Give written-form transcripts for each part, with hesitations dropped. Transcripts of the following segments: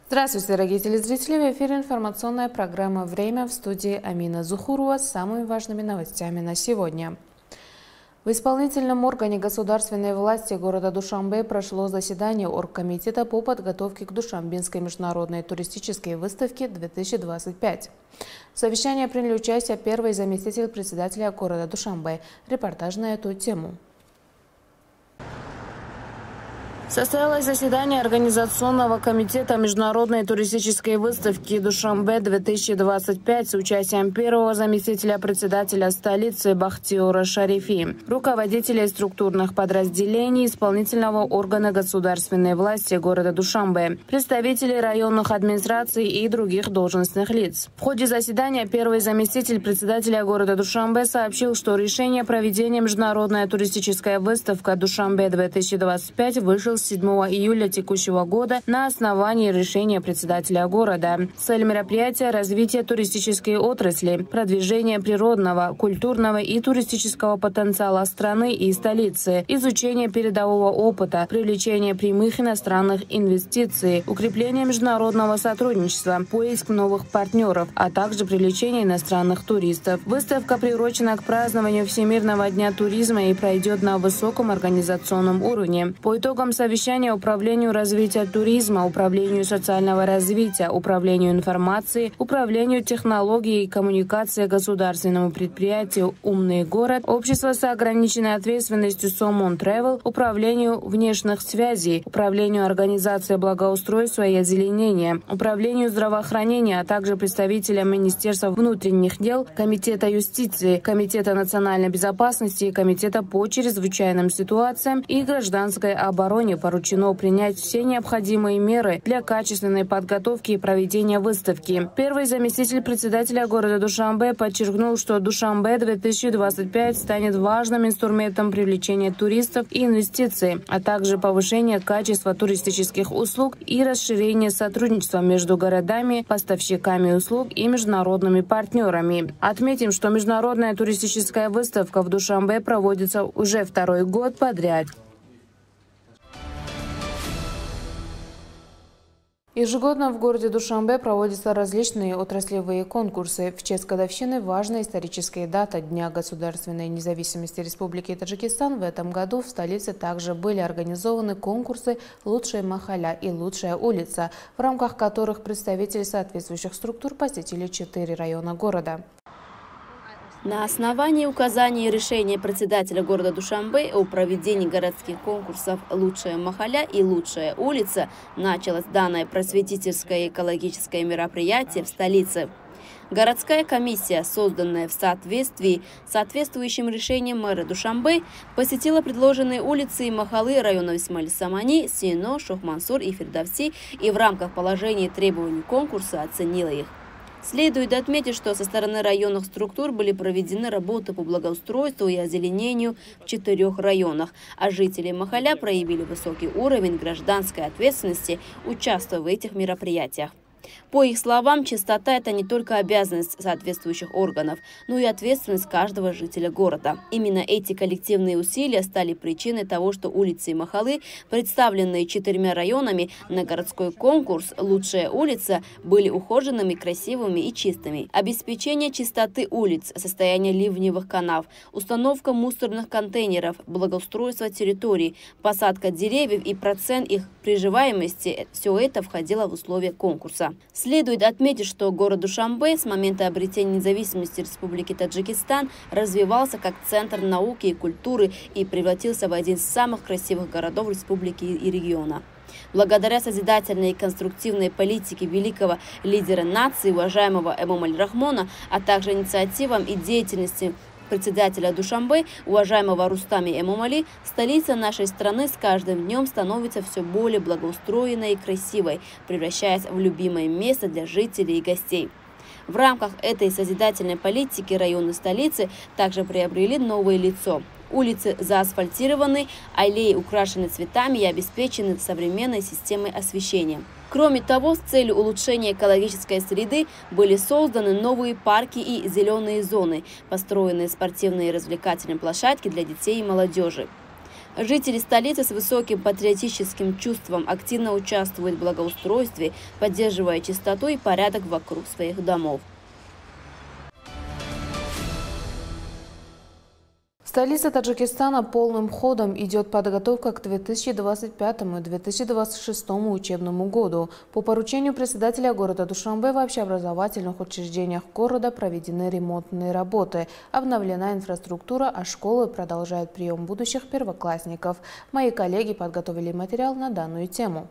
Здравствуйте, дорогие телезрители! В эфире информационная программа «Время», в студии Амина Зухурова с самыми важными новостями на сегодня. В исполнительном органе государственной власти города Душанбе прошло заседание оргкомитета по подготовке к Душанбинской международной туристической выставке 2025. В совещании приняли участие первый заместитель председателя города Душанбе. Репортаж на эту тему. Состоялось заседание Организационного комитета международной туристической выставки Душанбе-2025 с участием первого заместителя председателя столицы Бахтиора Шарифи, руководителей структурных подразделений исполнительного органа государственной власти города Душанбе, представителей районных администраций и других должностных лиц. В ходе заседания первый заместитель председателя города Душанбе сообщил, что решение о проведении международная туристическая выставка Душанбе-2025 вышел 7 июля текущего года на основании решения председателя города. Цель мероприятия – развитие туристической отрасли, продвижение природного, культурного и туристического потенциала страны и столицы, изучение передового опыта, привлечение прямых иностранных инвестиций, укрепление международного сотрудничества, поиск новых партнеров, а также привлечение иностранных туристов. Выставка приурочена к празднованию Всемирного дня туризма и пройдет на высоком организационном уровне. По итогам совещания Управлению развития туризма, Управлению социального развития, Управлению информации, Управлению технологий и коммуникации государственному предприятию «Умный город», Общество с ограниченной ответственностью «Сомон Тревел», Управлению внешних связей, Управлению организации благоустройства и озеленения, Управлению здравоохранения, а также представителям Министерства внутренних дел, Комитета юстиции, Комитета национальной безопасности и Комитета по чрезвычайным ситуациям и гражданской обороне поручено принять все необходимые меры для качественной подготовки и проведения выставки. Первый заместитель председателя города Душанбе подчеркнул, что Душанбе-2025 станет важным инструментом привлечения туристов и инвестиций, а также повышения качества туристических услуг и расширения сотрудничества между городами, поставщиками услуг и международными партнерами. Отметим, что международная туристическая выставка в Душанбе проводится уже второй год подряд. Ежегодно в городе Душанбе проводятся различные отраслевые конкурсы в честь годовщины важной исторической даты Дня государственной независимости Республики Таджикистан. В этом году в столице также были организованы конкурсы «Лучшая махалля» и «Лучшая улица», в рамках которых представители соответствующих структур посетили 4 района города. На основании указаний и решения председателя города Душанбе о проведении городских конкурсов «Лучшая махалля» и «Лучшая улица» началось данное просветительское и экологическое мероприятие в столице. Городская комиссия, созданная в соответствии с соответствующим решением мэра Душанбе, посетила предложенные улицы и махалы районов Исмаиль-Самани, Сино, Шохмансур и Фердовси и в рамках положений и требований конкурса оценила их. Следует отметить, что со стороны районных структур были проведены работы по благоустройству и озеленению в 4 районах, а жители махалля проявили высокий уровень гражданской ответственности, участвуя в этих мероприятиях. По их словам, чистота – это не только обязанность соответствующих органов, но и ответственность каждого жителя города. Именно эти коллективные усилия стали причиной того, что улицы и махалы, представленные 4 районами на городской конкурс «Лучшая улица», были ухоженными, красивыми и чистыми. Обеспечение чистоты улиц, состояние ливневых канав, установка мусорных контейнеров, благоустройство территорий, посадка деревьев и процент их приживаемости – все это входило в условия конкурса. Следует отметить, что город Душанбе с момента обретения независимости Республики Таджикистан развивался как центр науки и культуры и превратился в один из самых красивых городов республики и региона. Благодаря созидательной и конструктивной политике великого лидера нации, уважаемого Эмомали Рахмона, а также инициативам и деятельности председателя Душанбе, уважаемого Рустами Эмомали, столица нашей страны с каждым днем становится все более благоустроенной и красивой, превращаясь в любимое место для жителей и гостей. В рамках этой созидательной политики районы столицы также приобрели новое лицо. Улицы заасфальтированы, аллеи украшены цветами и обеспечены современной системой освещения. Кроме того, с целью улучшения экологической среды были созданы новые парки и зеленые зоны, построенные спортивные и развлекательные площадки для детей и молодежи. Жители столицы с высоким патриотическим чувством активно участвуют в благоустройстве, поддерживая чистоту и порядок вокруг своих домов. В столице Таджикистана полным ходом идет подготовка к 2025-2026 учебному году. По поручению председателя города Душанбе в общеобразовательных учреждениях города проведены ремонтные работы. Обновлена инфраструктура, а школы продолжают прием будущих первоклассников. Мои коллеги подготовили материал на данную тему.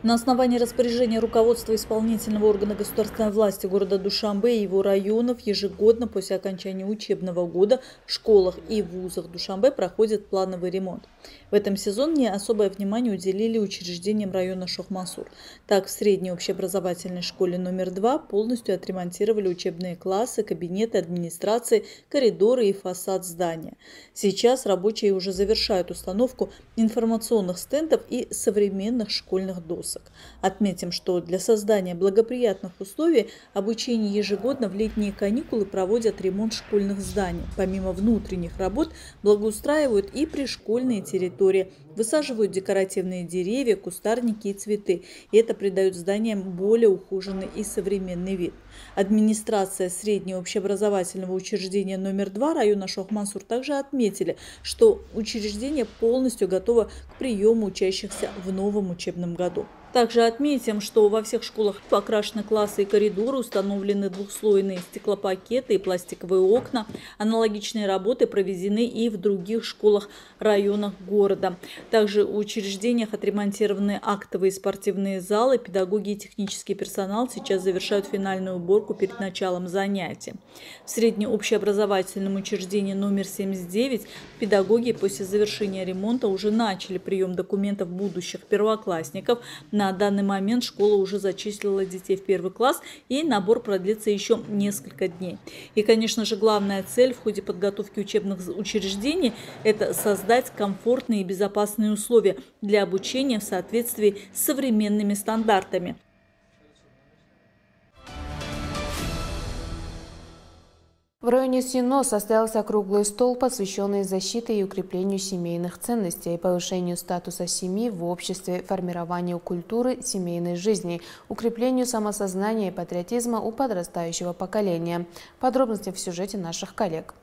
На основании распоряжения руководства исполнительного органа государственной власти города Душанбе и его районов ежегодно после окончания учебного года в школах и вузах Душанбе проходит плановый ремонт. В этом сезоне особое внимание уделили учреждениям района Шох-Мансур. Так, в средней общеобразовательной школе номер 2 полностью отремонтировали учебные классы, кабинеты администрации, коридоры и фасад здания. Сейчас рабочие уже завершают установку информационных стендов и современных школьных досок. Отметим, что для создания благоприятных условий обучения ежегодно в летние каникулы проводят ремонт школьных зданий. Помимо внутренних работ благоустраивают и пришкольные территории, высаживают декоративные деревья, кустарники и цветы. И это придает зданиям более ухоженный и современный вид. Администрация среднего общеобразовательного учреждения номер 2 района Шох-Мансур также отметили, что учреждение полностью готово к приему учащихся в новом учебном году. Также отметим, что во всех школах покрашены классы и коридоры, установлены двухслойные стеклопакеты и пластиковые окна. Аналогичные работы проведены и в других школах районах города. Также в учреждениях отремонтированы актовые и спортивные залы. Педагоги и технический персонал сейчас завершают финальную уборку перед началом занятий. В среднем общеобразовательном учреждении номер 79 педагоги после завершения ремонта уже начали прием документов будущих первоклассников. На данный момент школа уже зачислила детей в первый класс, и набор продлится еще несколько дней. И, конечно же, главная цель в ходе подготовки учебных учреждений – это создать комфортные и безопасные условия для обучения в соответствии с современными стандартами. В районе Сино состоялся круглый стол, посвященный защите и укреплению семейных ценностей, повышению статуса семьи в обществе, формированию культуры семейной жизни, укреплению самосознания и патриотизма у подрастающего поколения. Подробности в сюжете наших коллег.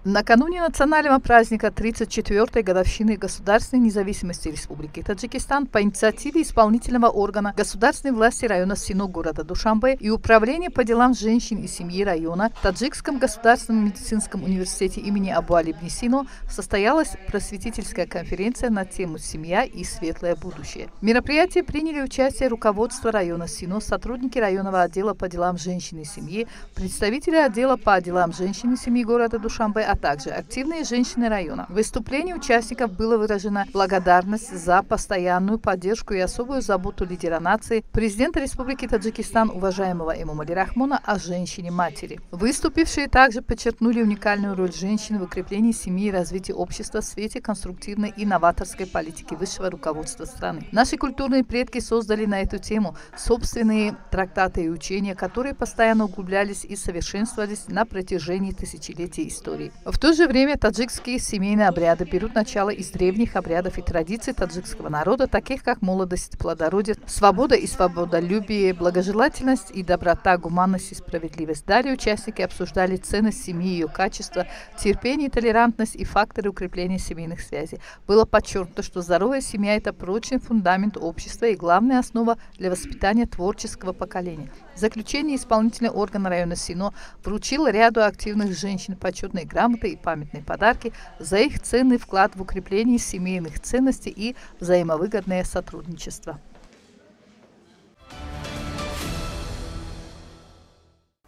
Накануне национального праздника 34-й годовщины государственной независимости Республики Таджикистан по инициативе исполнительного органа государственной власти района Сино города Душанбе и Управления по делам женщин и семьи района в Таджикском государственном медицинском университете имени Абу-Али ибн Сино состоялась просветительская конференция на тему «Семья и светлое будущее». В мероприятии приняли участие руководство района Сино, сотрудники районного отдела по делам женщин и семьи, представители отдела по делам женщин и семьи города Душанбе, а также активные женщины района. В выступлении участников была выражена благодарность за постоянную поддержку и особую заботу лидера нации, президента Республики Таджикистан, уважаемого Эмомали Рахмона, о женщине-матери. Выступившие также подчеркнули уникальную роль женщин в укреплении семьи и развитии общества в свете конструктивной и новаторской политики высшего руководства страны. Наши культурные предки создали на эту тему собственные трактаты и учения, которые постоянно углублялись и совершенствовались на протяжении тысячелетий истории. В то же время таджикские семейные обряды берут начало из древних обрядов и традиций таджикского народа, таких как молодость, плодородие, свобода и свободолюбие, благожелательность и доброта, гуманность и справедливость. Далее участники обсуждали ценность семьи, ее качество, терпение, толерантность и факторы укрепления семейных связей. Было подчеркнуто, что здоровая семья – это прочный фундамент общества и главная основа для воспитания творческого поколения. В заключение исполнительный орган района Сино вручил ряду активных женщин почетные грамоты и памятные подарки за их ценный вклад в укрепление семейных ценностей и взаимовыгодное сотрудничество.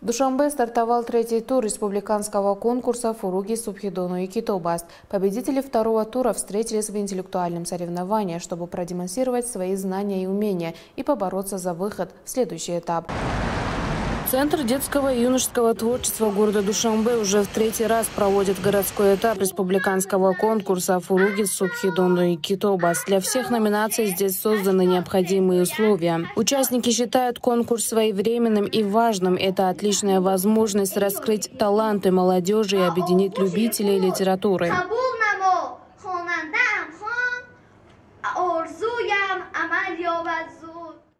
В Душанбе стартовал третий тур республиканского конкурса «Фуруги Субхидону и Китобаст». Победители второго тура встретились в интеллектуальном соревновании, чтобы продемонстрировать свои знания и умения и побороться за выход в следующий этап. Центр детского и юношеского творчества города Душанбе уже в третий раз проводит городской этап республиканского конкурса «Фуруги Субхидону и Китобас». Для всех номинаций здесь созданы необходимые условия. Участники считают конкурс своевременным и важным. Это отличная возможность раскрыть таланты молодежи и объединить любителей литературы.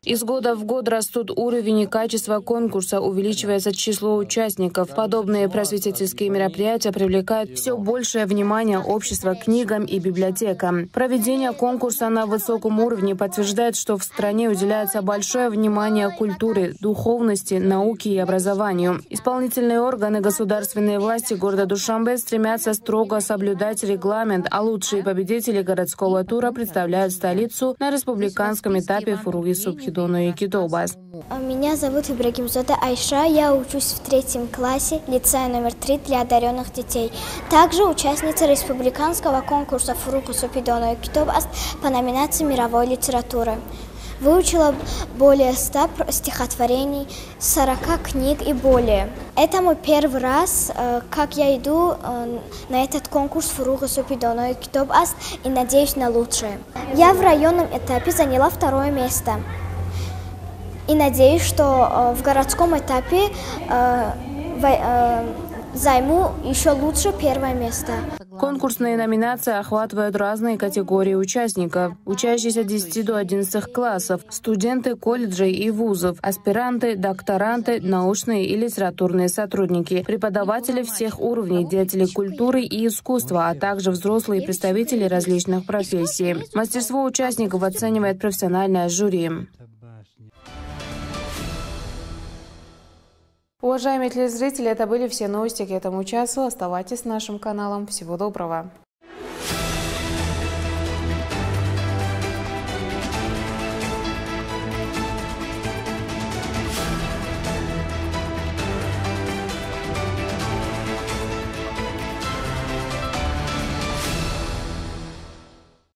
Из года в год растут уровень и качество конкурса, увеличивается число участников. Подобные просветительские мероприятия привлекают все большее внимание общества к книгам и библиотекам. Проведение конкурса на высоком уровне подтверждает, что в стране уделяется большое внимание культуре, духовности, науке и образованию. Исполнительные органы государственной власти города Душанбе стремятся строго соблюдать регламент, а лучшие победители городского тура представляют столицу на республиканском этапе «Фуруги Субхидону и Китобас». Меня зовут Ибрагимзода Айша, я учусь в 3 классе лицея номер 3 для одаренных детей. Также участница республиканского конкурса «Фуруги Субхидону и Китобас» по номинации мировой литературы. Выучила более 100 стихотворений, 40 книг и более. Это мой первый раз, как я иду на этот конкурс «Фуруги Субхидону и Китобас» и надеюсь на лучшее. Я в районном этапе заняла 2 место. И надеюсь, что в городском этапе займу еще лучше 1 место. Конкурсные номинации охватывают разные категории участников. Учащиеся 10 до 11 классов, студенты колледжей и вузов, аспиранты, докторанты, научные и литературные сотрудники, преподаватели всех уровней, деятели культуры и искусства, а также взрослые представители различных профессий. Мастерство участников оценивает профессиональное жюри. Уважаемые телезрители, это были все новости к этому часу. Оставайтесь с нашим каналом. Всего доброго.